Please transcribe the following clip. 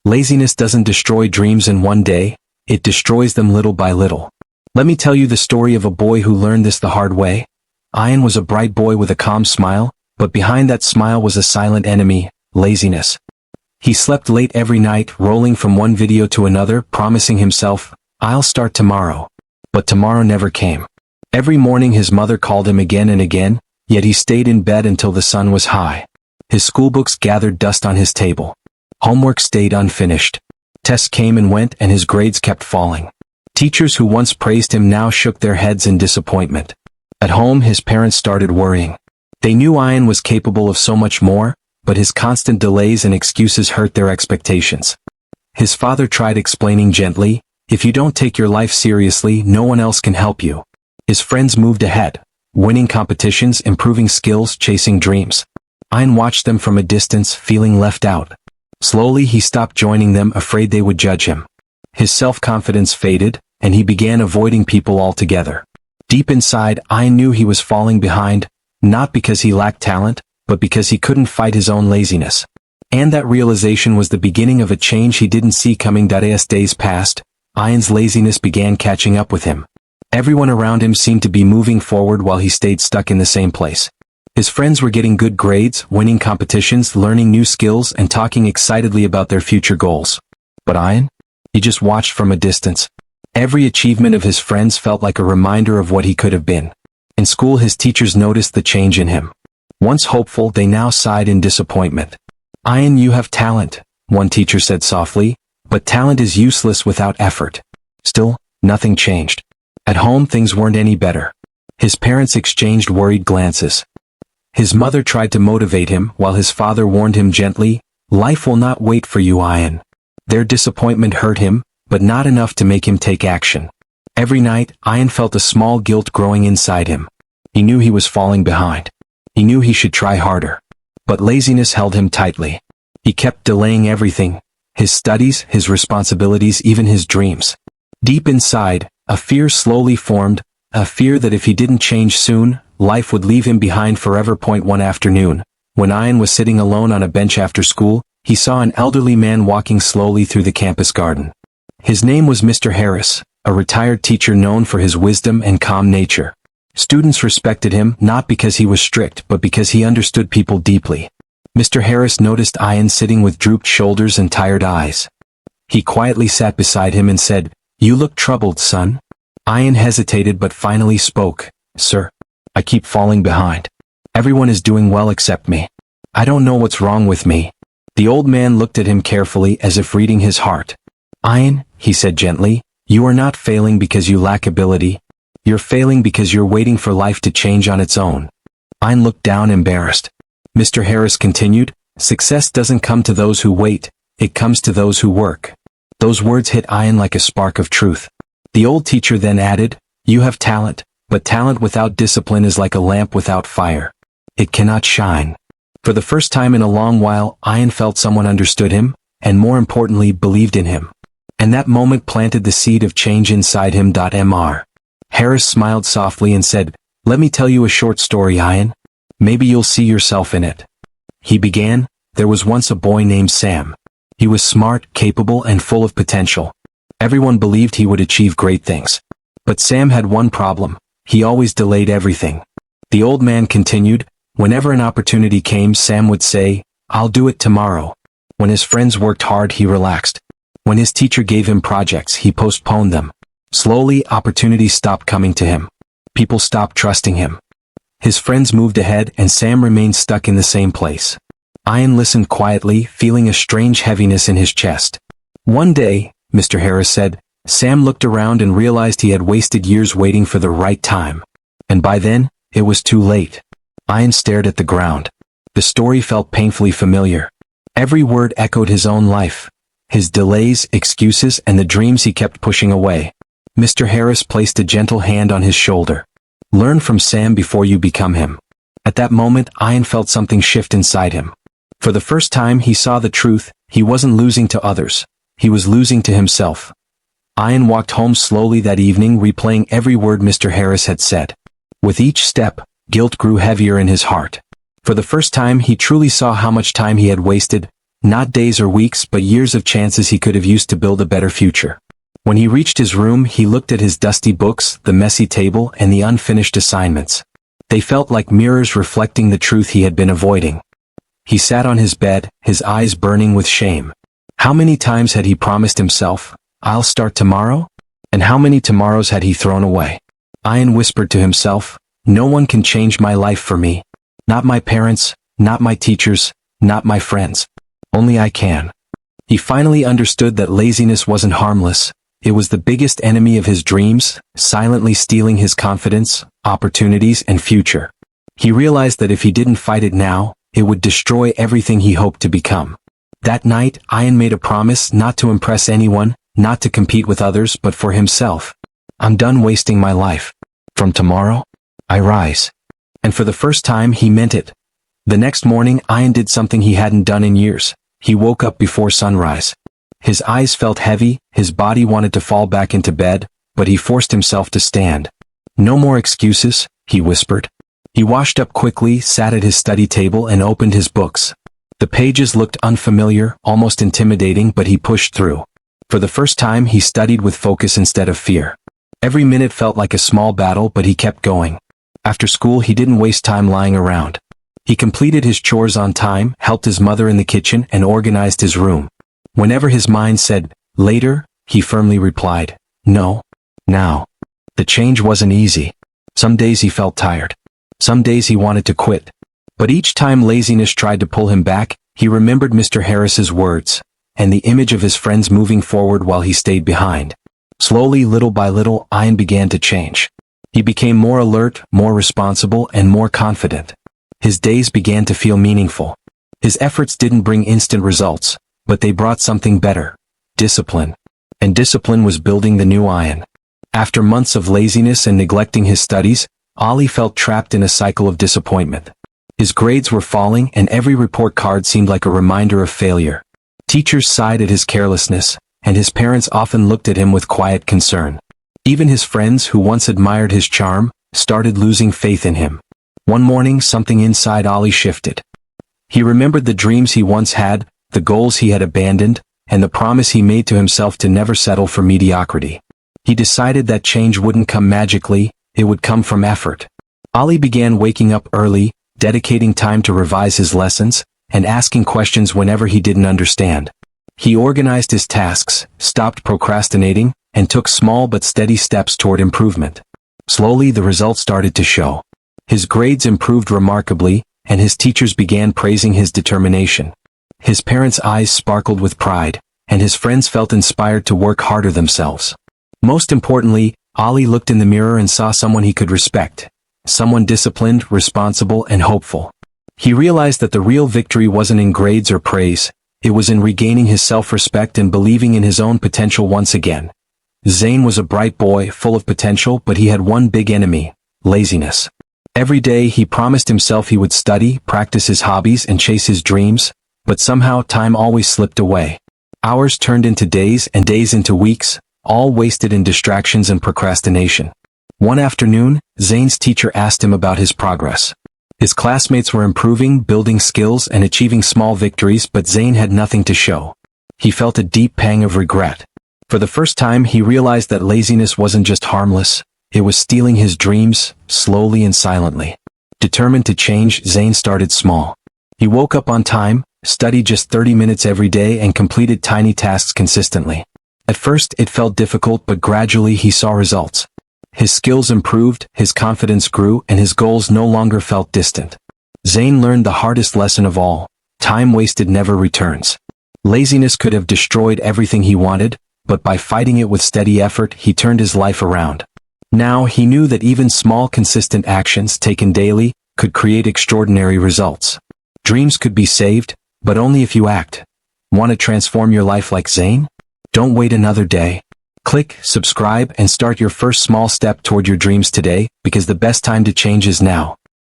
Laziness doesn't destroy dreams in one day, it destroys them little by little. Let me tell you the story of a boy who learned this the hard way. Ian was a bright boy with a calm smile, but behind that smile was a silent enemy, laziness. He slept late every night, rolling from one video to another, promising himself, "I'll start tomorrow." But tomorrow never came. Every morning his mother called him again and again, yet he stayed in bed until the sun was high. His schoolbooks gathered dust on his table. Homework stayed unfinished. Tests came and went and his grades kept falling. Teachers who once praised him now shook their heads in disappointment. At home his parents started worrying. They knew Ian was capable of so much more, but his constant delays and excuses hurt their expectations. His father tried explaining gently, "If you don't take your life seriously, no one else can help you." His friends moved ahead, winning competitions, improving skills, chasing dreams. Ian watched them from a distance, feeling left out. Slowly he stopped joining them, afraid they would judge him. His self-confidence faded, and he began avoiding people altogether. Deep inside, Ian knew he was falling behind, not because he lacked talent, but because he couldn't fight his own laziness. And that realization was the beginning of a change he didn't see coming. As days passed, Ian's laziness began catching up with him. Everyone around him seemed to be moving forward while he stayed stuck in the same place. His friends were getting good grades, winning competitions, learning new skills, and talking excitedly about their future goals. But Ian? He just watched from a distance. Every achievement of his friends felt like a reminder of what he could have been. In school his teachers noticed the change in him. Once hopeful, they now sighed in disappointment. "Ian, you have talent," one teacher said softly, "but talent is useless without effort." Still, nothing changed. At home things weren't any better. His parents exchanged worried glances. His mother tried to motivate him, while his father warned him gently, "Life will not wait for you, Ian." Their disappointment hurt him, but not enough to make him take action. Every night, Ian felt a small guilt growing inside him. He knew he was falling behind. He knew he should try harder. But laziness held him tightly. He kept delaying everything, his studies, his responsibilities, even his dreams. Deep inside, a fear slowly formed, a fear that if he didn't change soon, life would leave him behind forever. One afternoon, when Ian was sitting alone on a bench after school, he saw an elderly man walking slowly through the campus garden. His name was Mr. Harris, a retired teacher known for his wisdom and calm nature. Students respected him not because he was strict but because he understood people deeply. Mr. Harris noticed Ian sitting with drooped shoulders and tired eyes. He quietly sat beside him and said, "You look troubled, son." Ian hesitated but finally spoke, "Sir, I keep falling behind. Everyone is doing well except me. I don't know what's wrong with me." The old man looked at him carefully as if reading his heart. "Ian," he said gently, "you are not failing because you lack ability. You're failing because you're waiting for life to change on its own." Ian looked down embarrassed. Mr. Harris continued, "Success doesn't come to those who wait, it comes to those who work." Those words hit Ian like a spark of truth. The old teacher then added, "You have talent, but talent without discipline is like a lamp without fire. It cannot shine." For the first time in a long while, Ian felt someone understood him, and more importantly, believed in him. And that moment planted the seed of change inside him. Mr. Harris smiled softly and said, "Let me tell you a short story, Ian. Maybe you'll see yourself in it." He began, "There was once a boy named Sam. He was smart, capable, and full of potential. Everyone believed he would achieve great things. But Sam had one problem. He always delayed everything." The old man continued, "Whenever an opportunity came, Sam would say, 'I'll do it tomorrow.' When his friends worked hard, he relaxed. When his teacher gave him projects, he postponed them. Slowly, opportunities stopped coming to him. People stopped trusting him. His friends moved ahead and Sam remained stuck in the same place." Ian listened quietly, feeling a strange heaviness in his chest. One day, Mr. Harris said, Sam looked around and realized he had wasted years waiting for the right time. And by then, it was too late. Ian stared at the ground. The story felt painfully familiar. Every word echoed his own life. His delays, excuses, and the dreams he kept pushing away. Mr. Harris placed a gentle hand on his shoulder. "Learn from Sam before you become him." At that moment, Ian felt something shift inside him. For the first time he saw the truth. He wasn't losing to others. He was losing to himself. Ian walked home slowly that evening, replaying every word Mr. Harris had said. With each step, guilt grew heavier in his heart. For the first time he truly saw how much time he had wasted, Not days or weeks, but years of chances he could have used to build a better future. When he reached his room, he looked at his dusty books, the messy table, and the unfinished assignments. They felt like mirrors reflecting the truth he had been avoiding. He sat on his bed, his eyes burning with shame. How many times had he promised himself, "I'll start tomorrow"? And how many tomorrows had he thrown away? Ian whispered to himself, "No one can change my life for me. Not my parents, not my teachers, not my friends. Only I can." He finally understood that laziness wasn't harmless. It was the biggest enemy of his dreams, silently stealing his confidence, opportunities, and future. He realized that if he didn't fight it now, it would destroy everything he hoped to become. That night, Ian made a promise not to impress anyone, not to compete with others, but for himself. "I'm done wasting my life. From tomorrow, I rise." And for the first time, he meant it. The next morning, Ian did something he hadn't done in years. He woke up before sunrise. His eyes felt heavy, his body wanted to fall back into bed, but he forced himself to stand. "No more excuses," he whispered. He washed up quickly, sat at his study table, and opened his books. The pages looked unfamiliar, almost intimidating, but he pushed through. For the first time, he studied with focus instead of fear. Every minute felt like a small battle, but he kept going. After school, he didn't waste time lying around. He completed his chores on time, helped his mother in the kitchen, and organized his room. Whenever his mind said, "Later," he firmly replied, "No, now." The change wasn't easy. Some days he felt tired. Some days he wanted to quit. But each time laziness tried to pull him back, he remembered Mr. Harris's words, and the image of his friends moving forward while he stayed behind. Slowly, little by little, Ian began to change. He became more alert, more responsible, and more confident. His days began to feel meaningful. His efforts didn't bring instant results, but they brought something better: discipline. And discipline was building the new Ian. After months of laziness and neglecting his studies, Ollie felt trapped in a cycle of disappointment. His grades were falling, and every report card seemed like a reminder of failure. Teachers sighed at his carelessness, and his parents often looked at him with quiet concern. Even his friends, who once admired his charm, started losing faith in him. One morning, something inside Ollie shifted. He remembered the dreams he once had, the goals he had abandoned, and the promise he made to himself to never settle for mediocrity. He decided that change wouldn't come magically, it would come from effort. Ollie began waking up early, dedicating time to revise his lessons, and asking questions whenever he didn't understand. He organized his tasks, stopped procrastinating, and took small but steady steps toward improvement. Slowly, the results started to show. His grades improved remarkably, and his teachers began praising his determination. His parents' eyes sparkled with pride, and his friends felt inspired to work harder themselves. Most importantly, Ollie looked in the mirror and saw someone he could respect. Someone disciplined, responsible, and hopeful. He realized that the real victory wasn't in grades or praise, it was in regaining his self-respect and believing in his own potential once again. Zane was a bright boy, full of potential, but he had one big enemy: laziness. Every day he promised himself he would study, practice his hobbies, and chase his dreams, but somehow time always slipped away. Hours turned into days and days into weeks, all wasted in distractions and procrastination. One afternoon, Zane's teacher asked him about his progress. His classmates were improving, building skills, and achieving small victories, but Zane had nothing to show. He felt a deep pang of regret. For the first time, he realized that laziness wasn't just harmless, it was stealing his dreams, slowly and silently. Determined to change, Zane started small. He woke up on time, studied just 30 minutes every day, and completed tiny tasks consistently. At first, it felt difficult, but gradually he saw results. His skills improved, his confidence grew, and his goals no longer felt distant. Zane learned the hardest lesson of all: time wasted never returns. Laziness could have destroyed everything he wanted, but by fighting it with steady effort, he turned his life around. Now he knew that even small, consistent actions taken daily could create extraordinary results. Dreams could be saved, but only if you act. Want to transform your life like Zane? Don't wait another day. Click subscribe and start your first small step toward your dreams today, because the best time to change is now.